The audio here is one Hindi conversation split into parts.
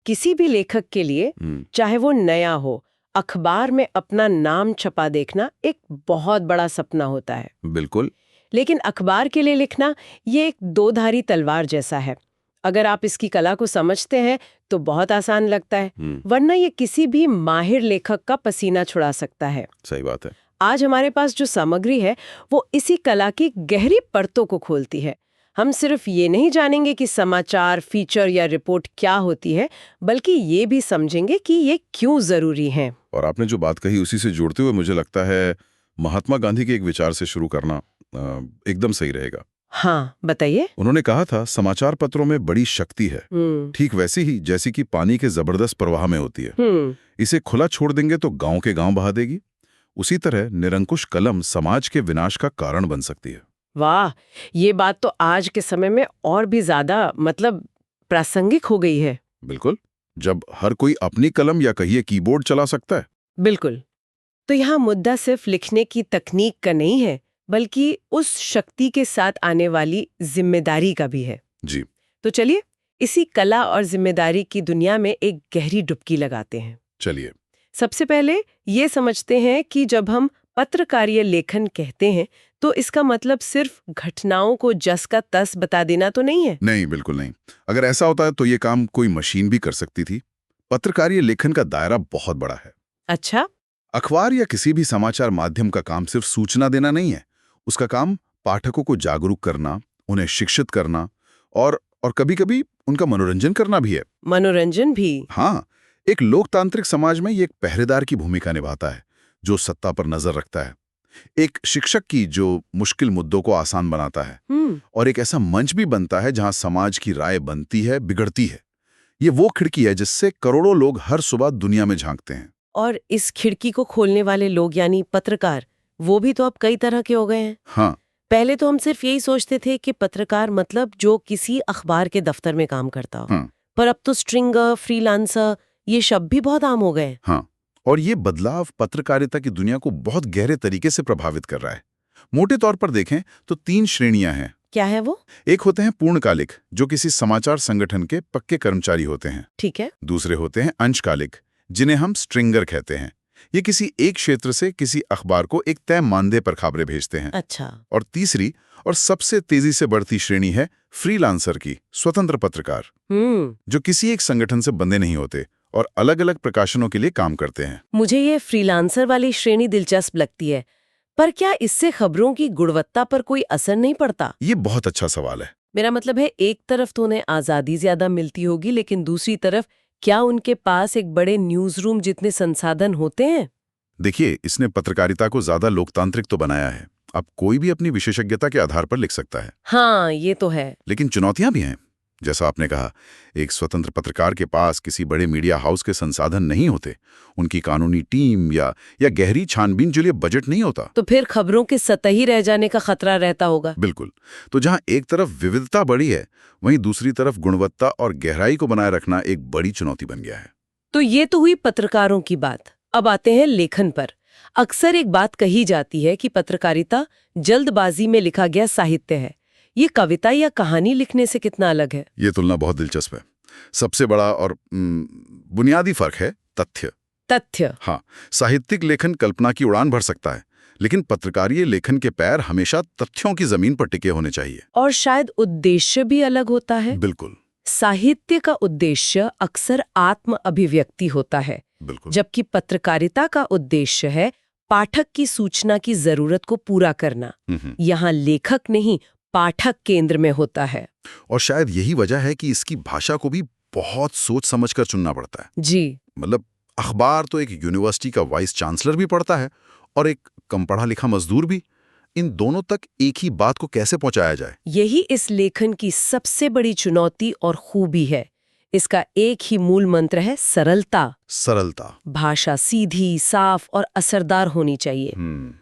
किसी भी लेखक के लिए, चाहे वो नया हो, अखबार में अपना नाम छपा देखना एक बहुत बड़ा सपना होता है। बिल्कुल। लेकिन अखबार के लिए लिखना ये एक दो-धारी तलवार जैसा है। अगर आप इसकी कला को समझते हैं तो बहुत आसान लगता है, वरना ये किसी भी माहिर लेखक का पसीना छुड़ा सकता है। सही बात है। आज हमारे पास जो सामग्री है वो इसी कला की गहरी परतों को खोलती है। हम सिर्फ ये नहीं जानेंगे कि समाचार, फीचर या रिपोर्ट क्या होती है, बल्कि ये भी समझेंगे कि ये क्यों जरूरी है। और आपने जो बात कही उसी से जुड़ते हुए मुझे लगता है महात्मा गांधी के एक विचार से शुरू करना एकदम सही रहेगा। हाँ, बताइए। उन्होंने कहा था समाचार पत्रों में बड़ी शक्ति है, ठीक वैसी ही जैसी कि पानी के जबरदस्त प्रवाह में होती है। इसे खुला छोड़ देंगे तो गांव के गांव बहा देगी। उसी तरह निरंकुश कलम समाज के विनाश का कारण बन सकती है। वाह, ये बात तो आज के समय में और भी ज्यादा प्रासंगिक हो गई है। बिल्कुल, जब हर कोई अपनी कलम या कहिए कीबोर्ड चला सकता है। बिल्कुल। तो यहाँ मुद्दा सिर्फ लिखने की तकनीक का नहीं है, बल्कि उस शक्ति के साथ आने वाली जिम्मेदारी का भी है। जी। तो चलिए इसी कला और जिम्मेदारी की दुनिया में एक गहरी डुबकी लगाते हैं। चलिए। सबसे पहले ये समझते हैं कि जब हम पत्रकारीय लेखन कहते हैं तो इसका मतलब सिर्फ घटनाओं को जस का तस बता देना तो नहीं है। नहीं, बिल्कुल नहीं। अगर ऐसा होता है तो ये काम कोई मशीन भी कर सकती थी। पत्रकारीय लेखन का दायरा बहुत बड़ा है। अच्छा। अखबार या किसी भी समाचार माध्यम का काम सिर्फ सूचना देना नहीं है। उसका काम पाठकों को जागरूक करना, उन्हें शिक्षित करना और कभी-कभी उनका मनोरंजन करना भी है। मनोरंजन भी? हाँ, एक लोकतांत्रिक समाज में ये एक पहरेदार की भूमिका निभाता है जो सत्ता पर नजर रखता है, एक शिक्षक की जो मुश्किल मुद्दों को आसान बनाता है, और एक ऐसा मंच भी बनता है जहां समाज की राय बनती है, बिगड़ती है। ये वो खिड़की है जिससे करोड़ों लोग हर सुबह दुनिया में झांकते हैं। और इस खिड़की को खोलने वाले लोग यानी पत्रकार, वो भी तो अब कई तरह के हो गए हैं। हाँ। पहले तो हम सिर्फ यही सोचते थे कि पत्रकार मतलब जो किसी अखबार के दफ्तर में काम करता हो। हाँ। पर अब तो स्ट्रिंगर, फ्रीलांसर, ये शब्द भी बहुत आम हो गए। हाँ, और ये बदलाव पत्रकारिता की दुनिया को बहुत गहरे तरीके से प्रभावित कर रहा है। मोटे तौर पर देखें तो 3 श्रेणियां हैं। क्या है वो? एक होते हैं पूर्णकालिक, जो किसी समाचार संगठन के पक्के कर्मचारी होते हैं। ठीक है। दूसरे होते हैं अंशकालिक, जिन्हें हम स्ट्रिंगर कहते हैं। ये किसी एक क्षेत्र से किसी अखबार को एक तय मानदेय पर खबरें भेजते हैं। अच्छा। और तीसरी और सबसे तेजी से बढ़ती श्रेणी है फ्रीलांसर की, स्वतंत्र पत्रकार, जो किसी एक संगठन से बंधे नहीं होते और अलग अलग प्रकाशनों के लिए काम करते हैं। मुझे ये फ्रीलांसर वाली श्रेणी दिलचस्प लगती है, पर क्या इससे खबरों की गुणवत्ता पर कोई असर नहीं पड़ता? ये बहुत अच्छा सवाल है। मेरा मतलब है, एक तरफ तो उन्हें आजादी ज्यादा मिलती होगी, लेकिन दूसरी तरफ क्या उनके पास एक बड़े न्यूज रूम जितने संसाधन होते हैं? देखिए, इसने पत्रकारिता को ज्यादा लोकतांत्रिक तो बनाया है। अब कोई भी अपनी विशेषज्ञता के आधार पर लिख सकता है। हाँ, ये तो है। लेकिन चुनौतियां भी हैं। जैसा आपने कहा, एक स्वतंत्र पत्रकार के पास किसी बड़े मीडिया हाउस के संसाधन नहीं होते, उनकी कानूनी टीम या गहरी छानबीन के लिए बजट नहीं होता। तो फिर खबरों के सतही रह जाने का खतरा रहता होगा। बिल्कुल। तो जहां एक तरफ विविधता बड़ी है, वहीं दूसरी तरफ गुणवत्ता और गहराई को बनाए रखना एक बड़ी चुनौती बन गया है। तो ये तो हुई पत्रकारों की बात। अब आते हैं लेखन पर। अक्सर एक बात कही जाती है कि पत्रकारिता जल्दबाजी में लिखा गया साहित्य है। ये कविता या कहानी लिखने से कितना अलग है? ये तुलना बहुत दिलचस्प है। सबसे बड़ा और बुनियादी फर्क है तथ्य। हाँ, साहित्यिक लेखन कल्पना की उड़ान भर सकता है, लेकिन पत्रकारीय लेखन के पैर हमेशा तथ्यों की जमीन पर टिके होने चाहिए। और शायद उद्देश्य भी अलग होता है। बिल्कुल। साहित्य का उद्देश्य अक्सर आत्म अभिव्यक्ति होता है, जबकि पत्रकारिता का उद्देश्य है पाठक की सूचना की जरूरत को पूरा करना। यहाँ लेखक नहीं, पाठक केंद्र में होता है। और शायद यही वजह है कि इसकी भाषा को भी बहुत सोच समझकर चुनना पड़ता है। जी। मतलब अखबार तो एक यूनिवर्सिटी का वाइस चांसलर भी पढ़ता है और एक कम पढ़ा लिखा मजदूर भी। इन दोनों तक एक ही बात को कैसे पहुंचाया जाए, यही इस लेखन की सबसे बड़ी चुनौती और खूबी है। इसका एक ही मूल मंत्र है सरलता। भाषा सीधी, साफ और असरदार होनी चाहिए।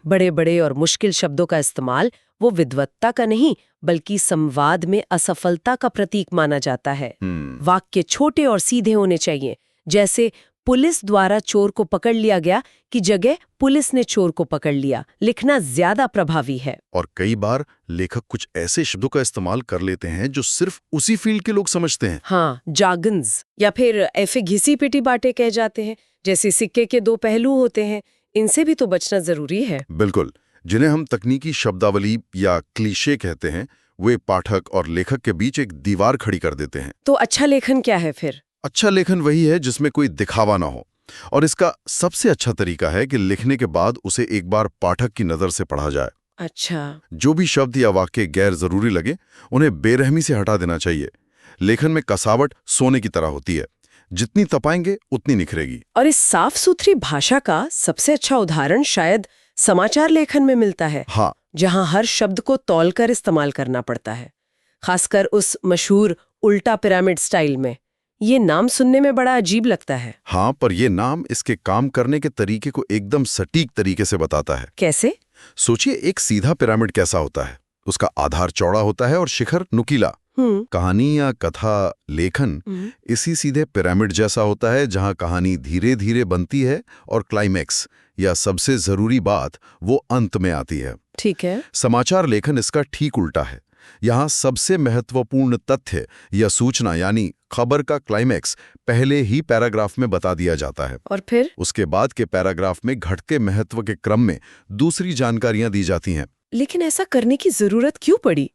बड़े बड़े और मुश्किल शब्दों का इस्तेमाल वो विद्वत्ता का नहीं, बल्कि संवाद में असफलता का प्रतीक माना जाता है। वाक्य छोटे और सीधे होने चाहिए, जैसे पुलिस द्वारा चोर को पकड़ लिया गया की जगह पुलिस ने चोर को पकड़ लिया लिखना ज्यादा प्रभावी है। और कई बार लेखक कुछ ऐसे शब्दों का इस्तेमाल कर लेते हैं जो सिर्फ उसी फील्ड के लोग समझते हैं। हाँ, जार्गन्स या फिर ऐसे घिसी पिटी बातें कह जाते हैं, जैसे सिक्के के दो पहलू होते हैं, इनसे भी तो बचना जरूरी है। बिल्कुल, जिन्हें हम तकनीकी शब्दावली या क्लीशे कहते हैं, वे पाठक और लेखक के बीच एक दीवार खड़ी कर देते हैं। तो अच्छा लेखन क्या है फिर? अच्छा लेखन वही है जिसमें कोई दिखावा ना हो, और इसका सबसे अच्छा तरीका है कि लिखने के बाद उसे एक बार पाठक की नजर से पढ़ा जाए। अच्छा, जो भी शब्द या वाक्य गैर जरूरी लगे उन्हें बेरहमी से हटा देना चाहिए। लेखन में कसावट सोने की तरह होती है, जितनी तपाएंगे उतनी निखरेगी। और इस साफ सुथरी भाषा का सबसे अच्छा उदाहरण शायद समाचार लेखन में मिलता है। हाँ, जहां हर शब्द को तौलकर इस्तेमाल करना पड़ता है, खासकर उस मशहूर उल्टा पिरामिड स्टाइल में। ये नाम सुनने में बड़ा अजीब लगता है। हाँ, पर ये नाम इसके काम करने के तरीके को एकदम सटीक तरीके से बताता है। कैसे? सोचिए, एक सीधा पिरामिड कैसा होता है। उसका आधार चौड़ा होता है और शिखर नुकीला। कहानी या कथा लेखन इसी सीधे पिरामिड जैसा होता है, जहां कहानी धीरे धीरे बनती है और क्लाइमैक्स या सबसे जरूरी बात वो अंत में आती है। ठीक है। समाचार लेखन इसका ठीक उल्टा है। यहाँ सबसे महत्वपूर्ण तथ्य या सूचना यानी खबर का क्लाइमैक्स पहले ही पैराग्राफ में बता दिया जाता है, और फिर उसके बाद के पैराग्राफ में घटते महत्व के क्रम में दूसरी जानकारियां दी जाती हैं। लेकिन ऐसा करने की जरूरत क्यों पड़ी?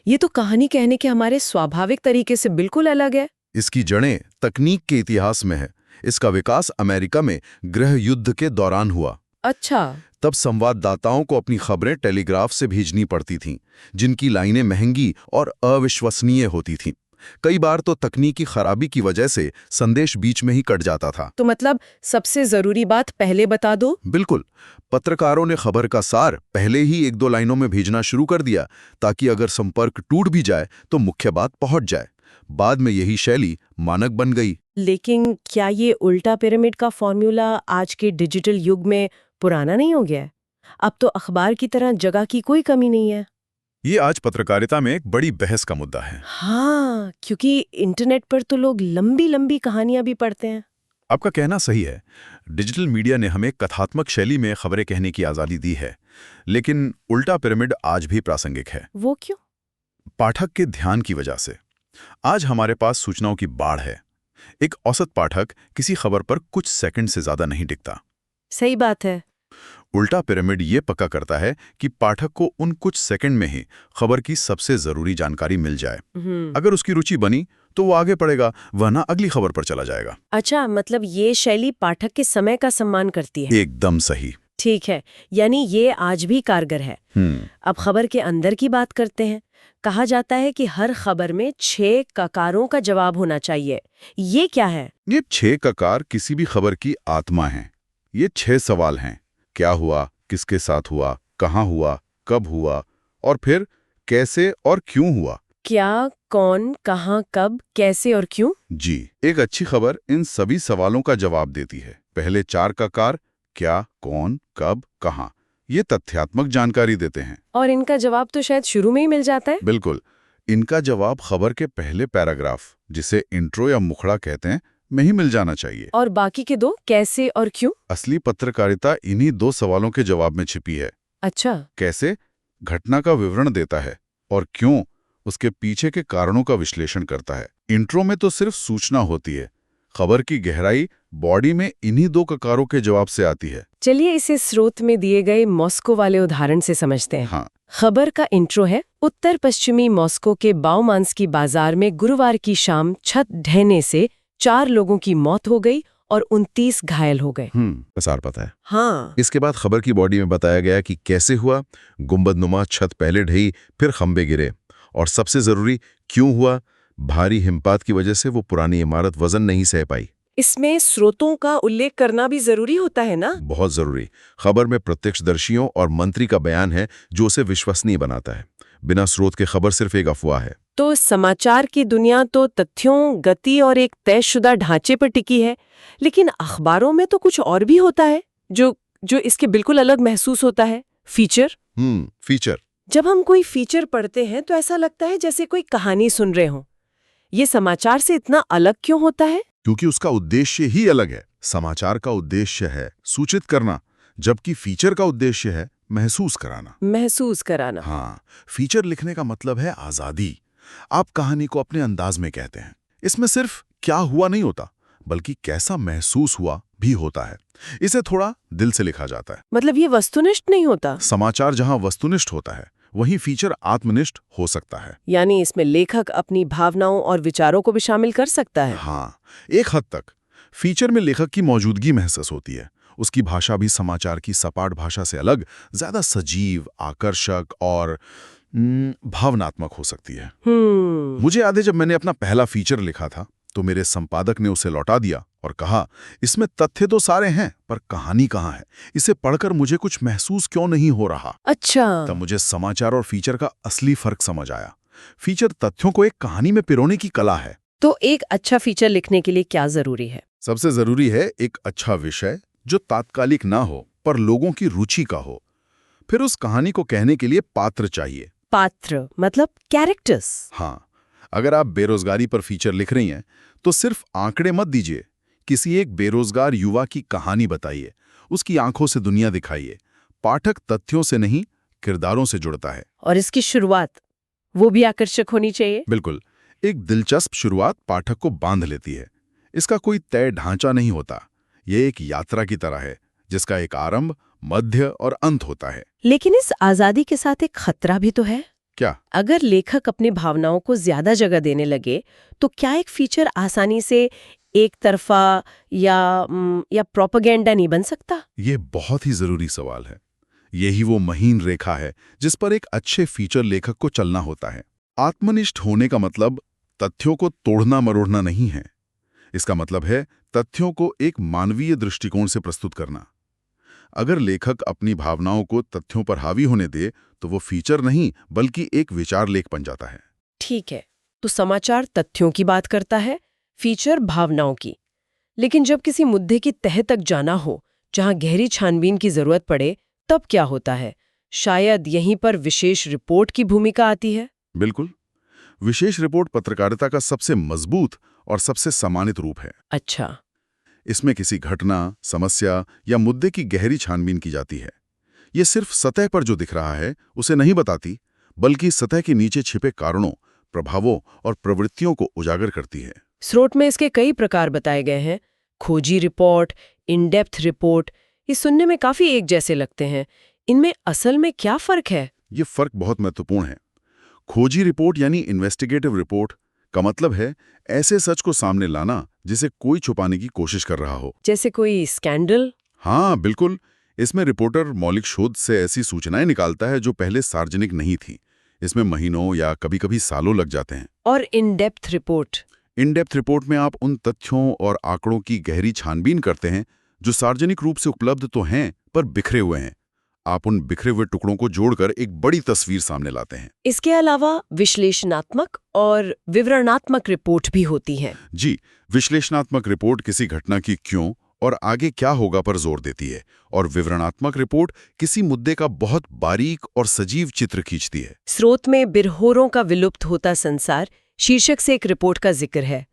ये तो कहानी कहने के हमारे स्वाभाविक तरीके से बिल्कुल अलग है। इसकी जड़ें तकनीक के इतिहास में है। इसका विकास अमेरिका में गृह युद्ध के दौरान हुआ। अच्छा। तब संवाददाताओं को अपनी खबरें टेलीग्राफ से भेजनी पड़ती थीं, जिनकी लाइनें महंगी और अविश्वसनीय होती थीं। कई बार तो तकनीकी खराबी की वजह से संदेश बीच में ही कट जाता था। तो मतलब सबसे जरूरी बात पहले बता दो? बिल्कुल। पत्रकारों ने खबर का सार पहले ही 1-2 लाइनों में भेजना शुरू कर दिया, ताकि अगर संपर्क टूट भी जाए तो मुख्य बात पहुंच जाए। बाद में यही शैली मानक बन गई। लेकिन क्या ये उल्टा पिरामिड का फॉर्मूला आज के डिजिटल युग में पुराना नहीं हो गया? अब तो अखबार की तरह जगह की कोई कमी नहीं है। ये आज पत्रकारिता में एक बड़ी बहस का मुद्दा है। हाँ, क्योंकि इंटरनेट पर तो लोग लंबी लंबी कहानियां भी पढ़ते हैं। आपका कहना सही है। डिजिटल मीडिया ने हमें कथात्मक शैली में खबरें कहने की आज़ादी दी है, लेकिन उल्टा पिरामिड आज भी प्रासंगिक है। वो क्यों? पाठक के ध्यान की वजह से। आज हमारे पास सूचनाओं की बाढ़ है। एक औसत पाठक किसी खबर पर कुछ सेकंड से ज्यादा नहीं टिकता। सही बात है। उल्टा पिरामिड ये पक्का करता है कि पाठक को उन कुछ सेकंड में ही खबर की सबसे जरूरी जानकारी मिल जाए। अगर उसकी रुचि बनी तो वो आगे पढ़ेगा, वरना अगली खबर पर चला जाएगा। अच्छा, मतलब ये शैली पाठक के समय का सम्मान करती है। एकदम सही। ठीक है, यानी ये आज भी कारगर है। अब खबर के अंदर की बात करते हैं। कहा जाता है कि हर खबर में 6 ककारों का जवाब होना चाहिए। ये क्या है? ये 6 ककार किसी भी खबर की आत्मा हैं। ये 6 सवाल हैं। क्या हुआ, किसके साथ हुआ, कहाँ हुआ, कब हुआ, और फिर कैसे और क्यों हुआ। क्या, कौन, कहाँ, कब, कैसे और क्यों? जी, एक अच्छी खबर इन सभी सवालों का जवाब देती है। पहले 4 ककार क्या, कौन, कब, कहाँ, ये तथ्यात्मक जानकारी देते हैं। और इनका जवाब तो शायद शुरू में ही मिल जाता है। बिल्कुल। इनका जवाब खबर के पहले पैराग्राफ, जिसे इंट्रो या मुखड़ा कहते हैं, में ही मिल जाना चाहिए। और बाकी के 2 कैसे और क्यों? असली पत्रकारिता इन्हीं 2 सवालों के जवाब में छिपी है। अच्छा। कैसे घटना का विवरण देता है, और क्यों उसके पीछे के कारणों का विश्लेषण करता है। इंट्रो में तो सिर्फ सूचना होती है। खबर की गहराई बॉडी में इन्हीं 2 ककारों के जवाब से आती है। चलिए इसे स्रोत में दिए गए मॉस्को वाले उदाहरण से समझते हैं। हाँ। खबर का इंट्रो है, उत्तर पश्चिमी मॉस्को के बाउमांस्की बाजार में गुरुवार की शाम छत ढहने से 4 लोगों की मौत हो गई और 29 घायल हो गए। प्रसार पता है। हाँ। इसके बाद खबर की बॉडी में बताया गया कि कैसे हुआ। गुंबदनुमा छत पहले ढही, फिर खंबे गिरे, और सबसे जरूरी क्यों हुआ। भारी हिमपात की वजह से वो पुरानी इमारत वजन नहीं सह पाई। इसमें स्रोतों का उल्लेख करना भी जरूरी होता है ना? बहुत जरूरी। खबर में प्रत्यक्षदर्शियों और मंत्री का बयान है जो उसे विश्वसनीय बनाता है। बिना स्रोत के खबर सिर्फ एक अफवाह है। तो समाचार की दुनिया तो तथ्यों, गति और एक तयशुदा ढांचे पर टिकी है, लेकिन अखबारों में तो कुछ और भी होता है जो इसके बिल्कुल अलग महसूस होता है। फीचर। फीचर। जब हम कोई फीचर पढ़ते हैं तो ऐसा लगता है जैसे कोई कहानी सुन रहे हों। ये समाचार से इतना अलग क्यों होता है? क्योंकि उसका उद्देश्य ही अलग है। समाचार का उद्देश्य है सूचित करना, जबकि फीचर का उद्देश्य है महसूस कराना। महसूस कराना। हाँ, फीचर लिखने का मतलब है आजादी। आप कहानी को अपने अंदाज में कहते हैं। इसमें सिर्फ क्या हुआ नहीं होता, बल्कि कैसा महसूस हुआ भी होता है। इसे थोड़ा दिल से लिखा जाता है। मतलब ये वस्तुनिष्ठ नहीं होता। समाचार जहां वस्तुनिष्ठ होता है, वहीं फीचर आत्मनिष्ठ हो सकता है। यानी इसमें लेखक अपनी भावनाओं और विचारों को भी शामिल कर सकता है। हाँ, एक हद तक। फीचर में लेखक की मौजूदगी महसूस होती है। उसकी भाषा भी समाचार की सपाट भाषा से अलग, ज्यादा सजीव, आकर्षक और भावनात्मक हो सकती है। मुझे याद है, जब मैंने अपना पहला फीचर लिखा था तो मेरे संपादक ने उसे लौटा दिया और कहा, इसमें तथ्य तो सारे हैं, पर कहानी कहाँ है? इसे पढ़कर मुझे कुछ महसूस क्यों नहीं हो रहा? अच्छा। तब मुझे समाचार और फीचर का असली फर्क समझ आया। फीचर तथ्यों को एक कहानी में पिरोने की कला है। तो एक अच्छा फीचर लिखने के लिए क्या जरूरी है? सबसे जरूरी है एक अच्छा विषय जो तात्कालिक ना हो, पर लोगों की रुचि का हो। फिर उस कहानी को कहने के लिए पात्र चाहिए। पात्र मतलब कैरेक्टर्स। हाँ, अगर आप बेरोजगारी पर फीचर लिख रही हैं, तो सिर्फ आंकड़े मत दीजिए। किसी एक बेरोजगार युवा की कहानी बताइए, उसकी आंखों से दुनिया दिखाइए। पाठक तथ्यों से नहीं, किरदारों से जुड़ता है। और इसकी शुरुआत वो भी आकर्षक होनी चाहिए। बिल्कुल, एक दिलचस्प शुरुआत पाठक को बांध लेती है। इसका कोई तय ढांचा नहीं होता। ये एक यात्रा की तरह है, जिसका एक आरंभ, मध्य और अंत होता है। लेकिन इस आजादी के साथ एक खतरा भी तो है। क्या? अगर लेखक अपनी भावनाओं को ज्यादा जगह देने लगे, तो क्या एक फीचर आसानी से एक तरफा या प्रोपेगेंडा नहीं बन सकता? ये बहुत ही जरूरी सवाल है। यही वो महीन रेखा है जिस पर एक अच्छे फीचर लेखक को चलना होता है। आत्मनिष्ठ होने का मतलब तथ्यों को तोड़ना मरोड़ना नहीं है। इसका मतलब है तथ्यों को एक मानवीय दृष्टिकोण से प्रस्तुत करना। अगर लेखक अपनी भावनाओं को तथ्यों पर हावी होने दे, तो वो फीचर नहीं, बल्कि एक विचार लेख बन जाता है। ठीक है, तो समाचार तथ्यों की बात करता है, फीचर भावनाओं की। लेकिन जब किसी मुद्दे की तह तक जाना हो, जहां गहरी छानबीन की जरूरत पड़े, तब क्या होता है? शायद यहीं पर विशेष रिपोर्ट की भूमिका आती है। बिल्कुल, विशेष रिपोर्ट पत्रकारिता का सबसे मजबूत और सबसे सम्मानित रूप है। अच्छा। इसमें किसी घटना, समस्या या मुद्दे की गहरी छानबीन की जाती है। ये सिर्फ सतह पर जो दिख रहा है उसे नहीं बताती, बल्कि सतह के नीचे छिपे कारणों, प्रभावों और प्रवृत्तियों को उजागर करती है। स्रोत में इसके कई प्रकार बताए गए हैं। खोजी रिपोर्ट, इन डेप्थ रिपोर्ट, ये सुनने में काफी एक जैसे लगते हैं। इनमें असल में क्या फर्क है? ये फर्क बहुत महत्वपूर्ण है। खोजी रिपोर्ट यानी इन्वेस्टिगेटिव रिपोर्ट का मतलब है ऐसे सच को सामने लाना जिसे कोई छुपाने की कोशिश कर रहा हो। जैसे कोई स्कैंडल? हाँ, बिल्कुल। इसमें रिपोर्टर मौलिक शोध से ऐसी सूचनाएं निकालता है जो पहले सार्वजनिक नहीं थी। इसमें महीनों या कभी-कभी सालों लग जाते हैं। और in depth report? In depth report में आप उन तथ्यों और आंकड़ों की गहरी छानबीन करते हैं जो सार्वजनिक रूप से उपलब्ध तो हैं, पर बिखरे हुए हैं। आप उन बिखरे हुए टुकड़ों को जोड़कर एक बड़ी तस्वीर सामने लाते हैं। इसके अलावा विश्लेषणात्मक और विवरणात्मक रिपोर्ट भी होती हैं। जी, विश्लेषणात्मक रिपोर्ट किसी घटना की क्यों और आगे क्या होगा पर जोर देती है, और विवरणात्मक रिपोर्ट किसी मुद्दे का बहुत बारीक और सजीव चित्र खींचती है। स्रोत में बिरहोरों का विलुप्त होता संसार शीर्षक से एक रिपोर्ट का जिक्र है।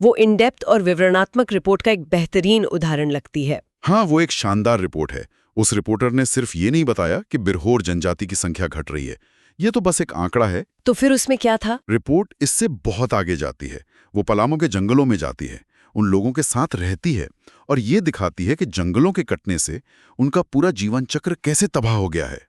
वो इन डेप्थ और विवरणात्मक रिपोर्ट का एक बेहतरीन उदाहरण लगती है। हाँ, वो एक शानदार रिपोर्ट है। उस रिपोर्टर ने सिर्फ ये नहीं बताया कि बिरहोर जनजाति की संख्या घट रही है। ये तो बस एक आंकड़ा है। तो फिर उसमें क्या था? रिपोर्ट इससे बहुत आगे जाती है। वो पलामू के जंगलों में जाती है, उन लोगों के साथ रहती है और ये दिखाती है कि जंगलों के कटने से उनका पूरा जीवन चक्र कैसे तबाह हो गया है।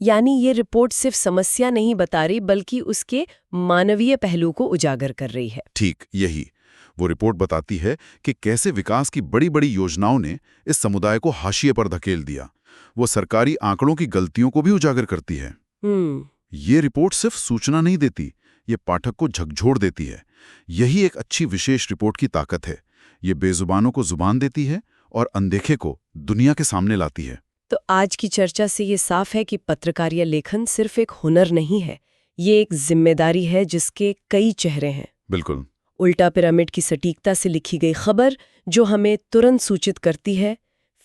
यानी ये रिपोर्ट सिर्फ समस्या नहीं बता रही, बल्कि उसके मानवीय पहलू को उजागर कर रही है। ठीक यही। वो रिपोर्ट बताती है कि कैसे विकास की बड़ी बड़ी योजनाओं ने इस समुदाय को हाशिए पर धकेल दिया। वो सरकारी आंकड़ों की गलतियों को भी उजागर करती है। ये रिपोर्ट सिर्फ सूचना नहीं देती, ये पाठक को झकझोर देती है। यही एक अच्छी विशेष रिपोर्ट की ताकत है। ये बेजुबानों को जुबान देती है और अनदेखे को दुनिया के सामने लाती है। तो आज की चर्चा से ये साफ है कि पत्रकारिता लेखन सिर्फ एक हुनर नहीं है, ये एक जिम्मेदारी है जिसके कई चेहरे हैं। बिल्कुल। उल्टा पिरामिड की सटीकता से लिखी गई खबर जो हमें तुरंत सूचित करती है,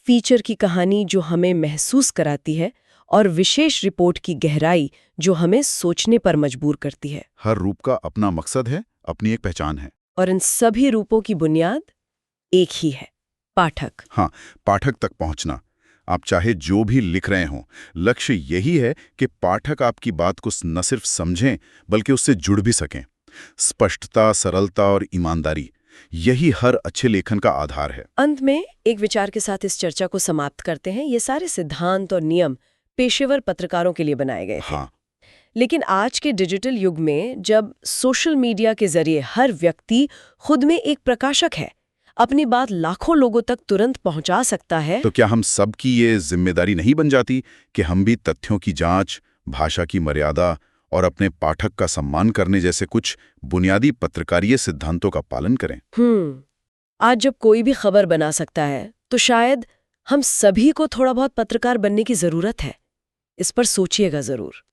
फीचर की कहानी जो हमें महसूस कराती है, और विशेष रिपोर्ट की गहराई जो हमें सोचने पर मजबूर करती है। हर रूप का अपना मकसद है, अपनी एक पहचान है। और इन सभी रूपों की बुनियाद एक ही है, पाठक। हाँ, पाठक तक पहुंचना। आप चाहे जो भी लिख रहे हों, लक्ष्य यही है कि पाठक आपकी बात को न सिर्फ समझें बल्कि उससे जुड़ भी सकें। स्पष्टता, सरलता और ईमानदारी, यही हर अच्छे लेखन का आधार है। अंत में एक विचार के साथ इस चर्चा को समाप्त करते हैं। ये सारे सिद्धांत और नियम पेशेवर पत्रकारों के लिए बनाए गए थे। हाँ, लेकिन आज के डिजिटल युग में जब सोशल मीडिया के जरिए हर व्यक्ति खुद में एक प्रकाशक है, अपनी बात लाखों लोगों तक तुरंत पहुंचा सकता है, तो क्या हम सब की ये जिम्मेदारी नहीं बन जाती कि हम भी तथ्यों की जांच, भाषा की मर्यादा और अपने पाठक का सम्मान करने जैसे कुछ बुनियादी पत्रकारीय सिद्धांतों का पालन करें? आज जब कोई भी खबर बना सकता है, तो शायद हम सभी को थोड़ा बहुत पत्रकार बनने की जरूरत है। इस पर सोचिएगा जरूर।